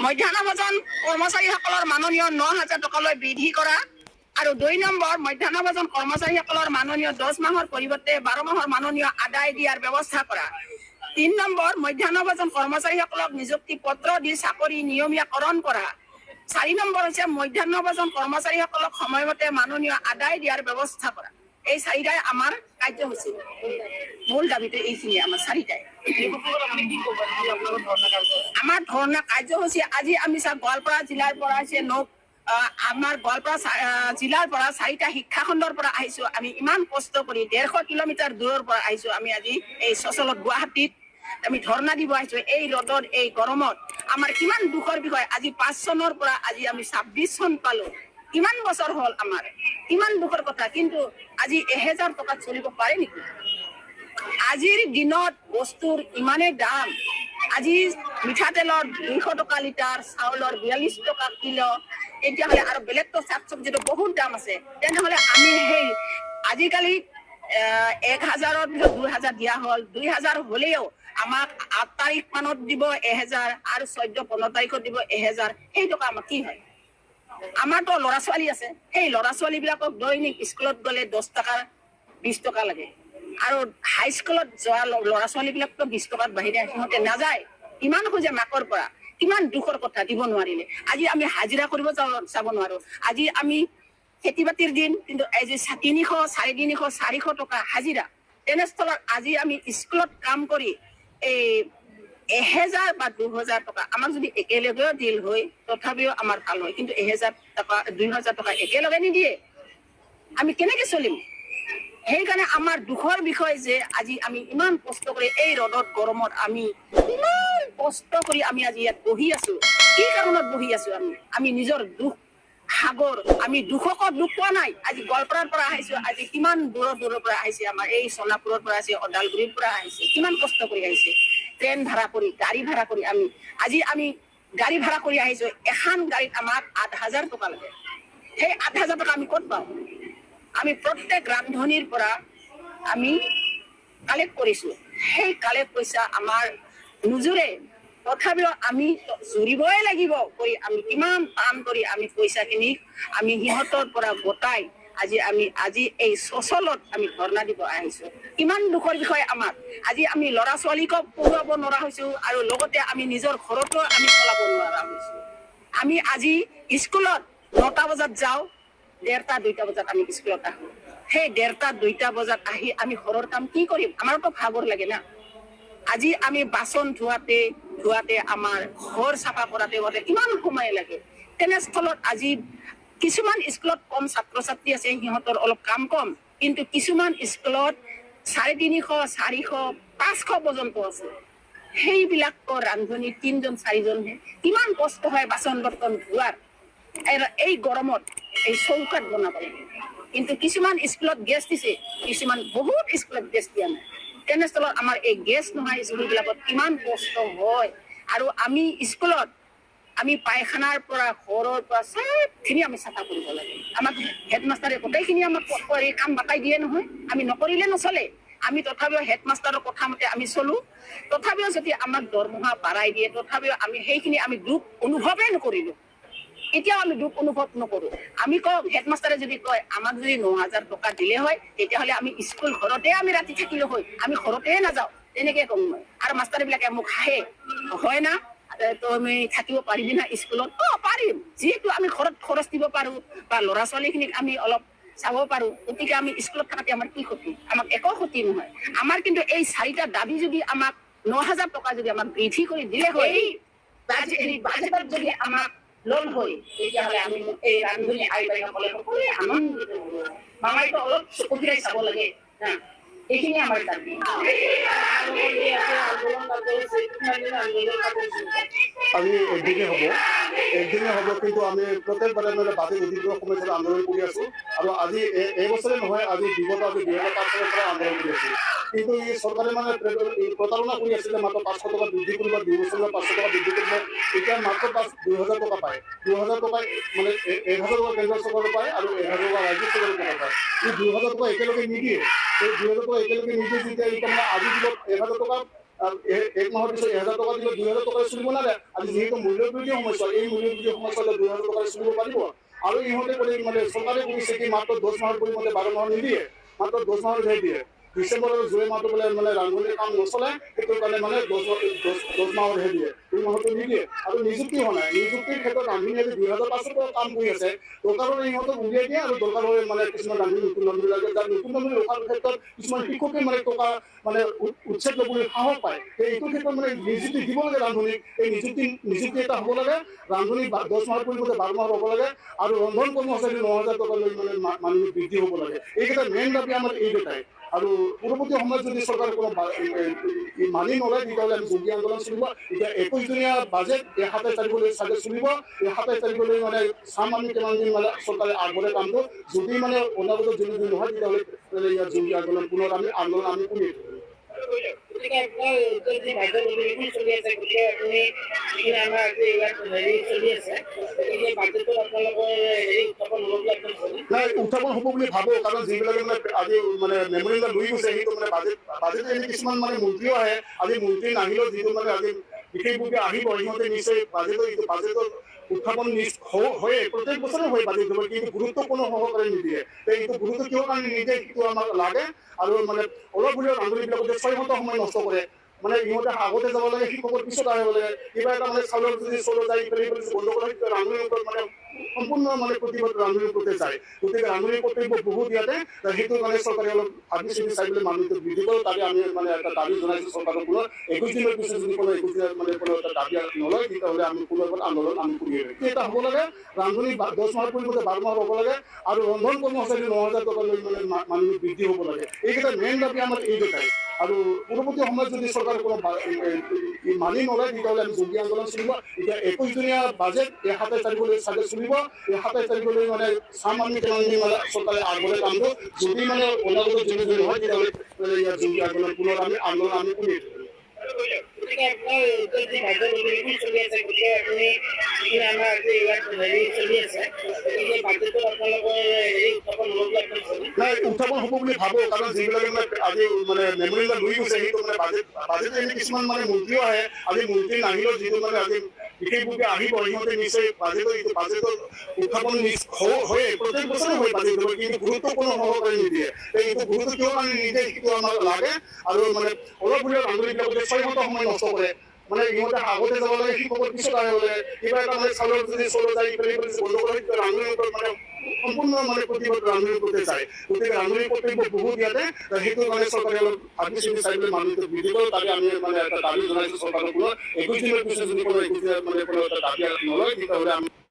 মধ্যাহ্ন ভোজন কৰ্মচাৰীসকলৰ মাননীয় ৯,০০০ টকালৈ বৃদ্ধি কৰা আৰু ২ নম্বৰ মধ্যাহ্ন ভোজন কৰ্মচাৰীসকলৰ মাননীয় ১০ মাহৰ পৰিৱৰ্তে ১২ মাহৰ মাননীয় আদায় দিয়াৰ ব্যৱস্থা কৰা। ৩ নম্বৰ মধ্যাহ্ন ভোজন কৰ্মচাৰীসকলক নিযুক্তি পত্ৰ দি চাকৰি নিয়মীয়াকৰণ কৰা। ৪ নম্বৰ হৈছে মধ্যাহ্ন ভোজন কৰ্মচাৰীসকলক সময়মতে মাননীয় আদায় দিয়াৰ ব্যৱস্থা কৰা। এই চাৰিটাই আমাৰ কাৰ্যসূচী। মূল দাবীটো এইখিনিয়ে আমাৰ চাৰিটাই। আমাৰ ধৰ্ণা কাৰ্যসূচী আজি আমি গোৱালপাৰা জিলাৰ পৰা হৈছে আমাৰ গোৱালপাৰা জিলাৰ পৰা 4টা শিক্ষাখণ্ডৰ পৰা আহিছো। আমি ইমান কষ্ট কৰি 150 কিলোমিটাৰ দূৰৰ পৰা আহিছো। আমি আজি এই চচলত গুৱাহাটীত আমি ধৰ্ণা দিব আহিছো। এই ৰ'দত এই গৰমত আমাৰ কিমান দুখৰ বিষয়। আজি 5 চনৰ পৰা আজি আমি 26 চন পালো। কিমান বছৰ হ'ল আমাৰ, কিমান দুখৰ কথা। কিন্তু আজি 1000 টকাত চলিব পাৰে নেকি? আজিৰ দিনত বস্তুৰ ইমানেই দাম। আজি মিঠাতেলৰ 200 টকা লিটাৰ, চাউলৰ 42 টকা কিলো। তেতিয়াহ'লে আৰু বেলেগতো শাক চব্জিটো বহুত দাম আছে। তেনেহ'লে আমি সেই আজিকালি 1000ৰ ভিতৰত 2000 দিয়া হ'ল। 2000 হ'লেও আমাক 8 তাৰিখ মানত দিব 1000 আৰু 14-15 তাৰিখত দিব 1000। সেই টকা আমাৰ কি হয়? আমাৰতো ল'ৰা ছোৱালী আছে। সেই ল'ৰা ছোৱালীবিলাকক দৈনিক স্কুলত গ'লে 10 টকা 20 টকা লাগে। আৰু হাইস্কুলত যোৱা ল'ৰা ছোৱালীবিলাকতো 20 টকাত বাহিৰে সিহঁতে নাযায়। ইমান খোজে মাকৰ পৰা, কিমান দুখৰ কথা দিব নোৱাৰিলে। আজি আমি হাজিৰা কৰিব যাব নোৱাৰো। আজি আমি খেতি বাতিৰ দিন, কিন্তু এই যে 300, 350, 400 টকা হাজিৰা। তেনেস্থলত আজি আমি স্কুলত কাম কৰি এই 1000 বা 2000 টকা আমাক যদি একেলগেও দিল হয় তথাপিও আমাৰ ভাল হয়। কিন্তু 1000 টকা 2000 টকা একেলগে নিদিয়ে। আমি কেনেকে চলিম? সেইকাৰণে আমাৰ দুখৰ বিষয় যে আজি আমি ইমান কষ্ট কৰি এই ৰ'দত গৰমত আমি ইমান কষ্ট কৰি আমি আজি ইয়াত বহি আছো। কি কাৰণত বহি আছো? আমি নিজৰ দুখ সাগৰ, আমি দুখকত দুখ পোৱা নাই। আজি গোৱালপাৰাৰ পৰা আহিছো। আজি কিমান দূৰৰ পৰা আহিছে। আমাৰ এই সোণাপুৰৰ পৰা আহিছে, ওদালগুৰিৰ পৰা আহিছে। কিমান কষ্ট কৰি আহিছে। ট্ৰেইন ভাড়া কৰি, গাড়ী ভাড়া কৰি আজি আমি গাড়ী ভাড়া কৰি আহিছো। এখন গাড়ীত আমাক 8000 টকা লাগে। সেই 8000 টকা আমি ক'ত পাওঁ? আমি প্ৰত্যেক ৰান্ধনিৰ পৰা আমি কালেক্ট কৰিছো। সেই কালেক্ট পইচা আমাৰ নুজুৰে। তথাপিও আমি জুৰিবই লাগিব কৰি আমি কিমান কাম কৰি আমি পইচাখিনি আমি সিহঁতৰ পৰা গোটাই আজি এই চচলত আমি ধৰ্ণা দিব আহিছো। কিমান দুখৰ বিষয় আমাৰ। আজি আমি ল'ৰা ছোৱালীকো পঢ়ুৱাব নোৱাৰা হৈছো আৰু লগতে আমি নিজৰ ঘৰতো আমি চলাব নোৱাৰা হৈছো। আমি আজি স্কুলত 9টা বজাত যাওঁ, 1:30, 2টা বজাত আমি স্কুলত আহো। সেই 1:30, 2টা বজাত আহি আমি ঘৰৰ কাম কি কৰিম? আমাৰতো ভাগৰ লাগে না। আজি আমি বাচন ধোৱাতে আমাৰ ঘৰ চাফা কৰাতে কিমান সময় লাগে। তেনেস্থলত আজি কিছুমান স্কুলত কম ছাত্ৰ ছাত্ৰী আছে, সিহঁতৰ অলপ কাম কম। কিন্তু কিছুমান স্কুলত 350, 400, 500 পৰ্যন্ত আছে। সেইবিলাকৰ ৰান্ধনি 3জন 4জনহে। কিমান কষ্ট হয় বাচন বৰ্তন ধোৱাৰ। এই গৰমত এই চৌকাত বনাব লাগে। কিন্তু কিছুমান স্কুলত গেছ দিছে, কিছুমান বহুত স্কুলত গেছ দিয়া নাই। তেনেস্থলত আমাৰ এই গেছ নহয় স্কুলবিলাকত কিমান কষ্ট হয়। আৰু আমি স্কুলত আমি পায়খানাৰ পৰা ঘৰৰ পৰা চবখিনি আমি চাফা কৰিব লাগে। আমাক হেডমাষ্টাৰে গোটেইখিনি আমাক কাম বাতাই দিয়ে নহয়। আমি নকৰিলে নচলে। আমি তথাপিও হেডমাষ্টাৰৰ কথা মতে আমি চলো। তথাপিও যদি আমাক দৰমহা বাঢ়াই দিয়ে, তথাপিও আমি সেইখিনি আমি দুখ অনুভৱেই নকৰিলো। এতিয়াও আমি দুখ অনুভৱ নকৰো। আমি কওঁ, হেডমাষ্টাৰে যদি কয় আমাক যদি 9000 টকা দিলে হয় তেতিয়াহ'লে আমি স্কুল ঘৰতে আমি ৰাতি থাকিলো হয়, আমি ঘৰতে নাযাওঁ। তেনেকে কম মই। আৰু মাষ্টাৰবিলাকে মোক হাঁহে, হয় না তুমি থাকিব পাৰিবি না স্কুলত? পাৰিম। যিহেতু আমি ঘৰত খৰচ দিব পাৰো বা ল'ৰা ছোৱালীখিনিক আমি অলপ চাব পাৰো, গতিকে আমি স্কুলত থকাতে আমাৰ কি ক্ষতি? আমাক একো ক্ষতি নহয়। আমাৰ কিন্তু এই 4টা দাবী যদি আমাক 9000 টকা যদি আমাক বৃদ্ধি কৰি দিলে হয়, বাজেটত যদি আমাক লোন হয়, তেতিয়াহ'লে আমি এই ৰান্ধনি আই বাইসকলে সকলোৱে আনন্দিত হলো। মামাইতো অলপ চকু ফিৰাই চাব লাগে। এইখিনি আমাৰ দাবী। আজি একদিনে হ'ব, কিন্তু আমি প্ৰত্যেকবাৰে বাজেট অধিগ্ৰহণ সমস্যাৰ আন্দোলন কৰি আছো। আৰু আজি এইবছৰে নহয়, আজি বিগত 2005 চনৰ পৰা আন্দোলন কৰি আছো। কিন্তু এই চৰকাৰে প্ৰতাৰণা কৰি আছিলে। মাত্ৰ 500 টকা বৃদ্ধি কৰিব, 2 বছৰত 500 টকা বৃদ্ধি কৰিব। এতিয়া মাত্ৰ 2000 টকা পায়। 2000 টকা 1000 টকা কেন্দ্ৰ চৰকাৰে পায় আৰু 1000 টকা ৰাজ্য চৰকাৰে পায়। এই 2000 টকা একেলগে নিদিয়ে। এই 2000 টকা একেলগে নিদিয়ে যেতিয়া আজি দিনত 1000 টকা এক মাহৰ পিছত 1000 টকা দিলে 2000 টকা চলিব নালাগে আজি যেহেতু মূল্যবৃদ্ধি সমস্যা এই মূল্যবৃদ্ধি সমস্যা 2000 টকা চলিব পাৰিব আৰু ইহঁতে মানে চৰকাৰে কৰিছে কি মাত্ৰ 10 মাহৰ পৰিৱৰ্তে 12 মাহ নিদিয়ে মাত্ৰ 10 মাহৰ দিয়ে ডিসেম্বৰ আৰু জুলাই মাহটো বোলে মানে ৰান্ধনিৰ কাম নচলে সেইটো কাৰণে মানে 10 মাহৰ দিয়ে এই মাহটো নিদিয়ে আৰু নিযুক্তি হোৱা নাই নিযুক্তিৰ ক্ষেত্ৰত ৰান্ধনি আজি 2005 পৰা কাম কৰি আছে দৰকাৰৰ ইহঁতক উলিয়াই দিয়ে আৰু দৰকাৰ হ'লে মানে কিছুমান ৰান্ধনি নতুন ৰান্ধনি লাগে যাৰ নতুন ৰান্ধনি ৰখাৰ ক্ষেত্ৰত কিছুমান শিক্ষকে মানে টকা মানে উচ্ছেদ ল'বলৈ সাহস পায় এইটো ক্ষেত্ৰত মানে নিযুক্তি দিব লাগে ৰান্ধনিক এই নিযুক্তি এটা হ'ব লাগে ৰান্ধনি 10 মাহৰ পৰিৱৰ্তে 12 মাহ হ'ব লাগে আৰু ৰন্ধন কৰ্মচাৰী 9000 টকা লৈ মানে মানুহ বৃদ্ধি হ'ব লাগে এইকেইটা মেইন দাবী আমাৰ এইকেইটাই আৰু পৰৱৰ্তী সময়ত যদি চৰকাৰে কোনো মানি নলয় তেতিয়াহ'লে আমি জঙ্গী আন্দোলন চলিব এতিয়া 21 দিনীয়া বাজেট এই 27 তাৰিখলৈ চাগে চলিব এই 27 তাৰিখলৈ মানে চাম আমি কিমান দিন মানে চৰকাৰে আগবঢ়াই কামটো যদি মানে অনাগত যদি নহয় তেতিয়াহ'লে ইয়াত জঙ্গী আন্দোলন পুনৰ আমি কৰিম গতিকে আপোনাৰ যদি বাজেট অধিৱেশন চলি আছে গতিকে আপুনি আমাৰ এইবাৰ চলি আছে গতিকে বাজেটত আপোনালোকৰ উত্থাপন হ'ব বুলি আপুনি ভাবে নাই উত্থাপন হ'ব বুলি ভাবো কাৰণ যিবিলাকে মানে আজি মানে মেমৰিয়েল লৈ গৈছে সেইটো মানে বাজেট এনে কিছুমান মানে মন্ত্ৰীও আহে আজি মন্ত্ৰী নাহিলেও যিটো মানে আজি বিশেষভাৱে আহিব সিহঁতে নিশ্চয় বাজেটৰ উত্থাপন হয়ে প্ৰত্যেক বছৰে হয় বাজেট কিন্তু গুৰুত্ব কোনো সহকাৰে নিদিয়ে এইটো গুৰুত্ব কিয় কাৰণে নিদিয়ে সেইটো আমাক লাগে আৰু মানে অলপ হ'লেও ৰান্ধনিবিলাকে 6 ঘণ্টা সময় নষ্ট কৰে মানে ইহঁতে আগতে যাব লাগে শিক্ষকৰ পিছত আহিব লাগে কিবা এটা মানে চাউলৰ যদি চলো যায় বন্ধ কৰা ৰান্ধনিৰ ওপৰত মানে সম্পূৰ্ণ মানে প্ৰতিবাদ ৰান্ধনিৰ প্ৰতি যায় গতিকে ৰান্ধনিৰ কৰ্তব্য বহুত ইয়াতে সেইটো কাৰণে চৰকাৰে অলপ ভাবি চিন্তি চাই পেলাই মানুহটো বৃদ্ধি কৰে তাকে আমি মানে এটা দাবী জনাইছোঁ চৰকাৰৰ পুনৰ 21 দিনৰ পিছত যদি কোনো 21 দিনত মানে কোনো এটা দাবী নলয় তেতিয়াহ'লে আমি পুনৰ আন্দোলন আমি কৰি এটা হ'ব লাগে ৰান্ধনি 10 মাহৰ পৰিৱৰ্তে 12 মাহ হ'ব লাগে আৰু ৰন্ধন কৰ্মচাৰী 9000 টকা লৈ মানে মানুহ বৃদ্ধি হ'ব লাগে এইকেইটা মেইন দাবী আমাৰ এইকেইটাই আৰু পৰৱৰ্তী সময়ত যদি চৰকাৰে কোনো মানি নলয় তেতিয়াহ'লে আমি জঙ্গী আন্দোলন চলিব এতিয়া 21 দিনীয়া বাজেট এই 27 তাৰিখলৈ চাগে চলিব এই 27 তাৰিখলৈ মানে চাম আমি কিমান দিন মানে চৰকাৰে আগবঢ়াই কামটো যদি মানে অনাগত যদি নহয় তেতিয়াহ'লে ইয়াত জঙ্গী আন্দোলন পুনৰ আমি কৰিম গতিকে আপোনাৰ যদি বাজেট অধিৱেশন চলি আছে গতিকে আপুনি আমাৰ এইবাৰ চলি আছে গতিকে বাজেটত আপোনালোকৰ উত্থাপন হ'ব বুলি আপুনি ভাবে নাই উত্থাপন হ'ব বুলি ভাবো কাৰণ যিবিলাকে মানে আজি মানে মেমৰিয়েল লৈ গৈছে সেইটো মানে বাজেট এনে কিছুমান মানে মন্ত্ৰীও আহে আজি মন্ত্ৰী নাহিলেও যিটো মানে আজি বিশেষভাৱে আহিব সিহঁতে নিশ্চয় বাজেটৰ উত্থাপন হয়ে প্ৰত্যেক বছৰে হয় বাজেট কিন্তু গুৰুত্ব কোনো সহকাৰে নিদিয়ে এইটো গুৰুত্ব কিয় কাৰণে নিদিয়ে সেইটো আমাক লাগে আৰু মানে অলপ হ'লেও ৰান্ধনিবিলাকে 6 ঘণ্টা সময় নষ্ট কৰে মানে ইহঁতে আগতে যাব লাগে শিক্ষকৰ পিছত আহিব লাগে কিবা এটা মানে চাউলৰ যদি চলো যায় বন্ধ কৰা ৰান্ধনিৰ ওপৰত মানে সম্পূৰ্ণ মানে প্ৰতিবাদ ৰান্ধনিৰ প্ৰতি যায় গতিকে ৰান্ধনিৰ কৰ্তব্য বহুত ইয়াতে সেইটো কাৰণে চৰকাৰে অলপ ভাবি চিন্তি চাই পেলাই মানুহটো বৃদ্ধি কৰে তাকে আমি মানে এটা দাবী জনাইছোঁ চৰকাৰৰ পুনৰ 21 দিনৰ পিছত যদি কোনো 21 দিনত মানে কোনো এটা দাবী নলয় তেতিয়াহ'লে আমি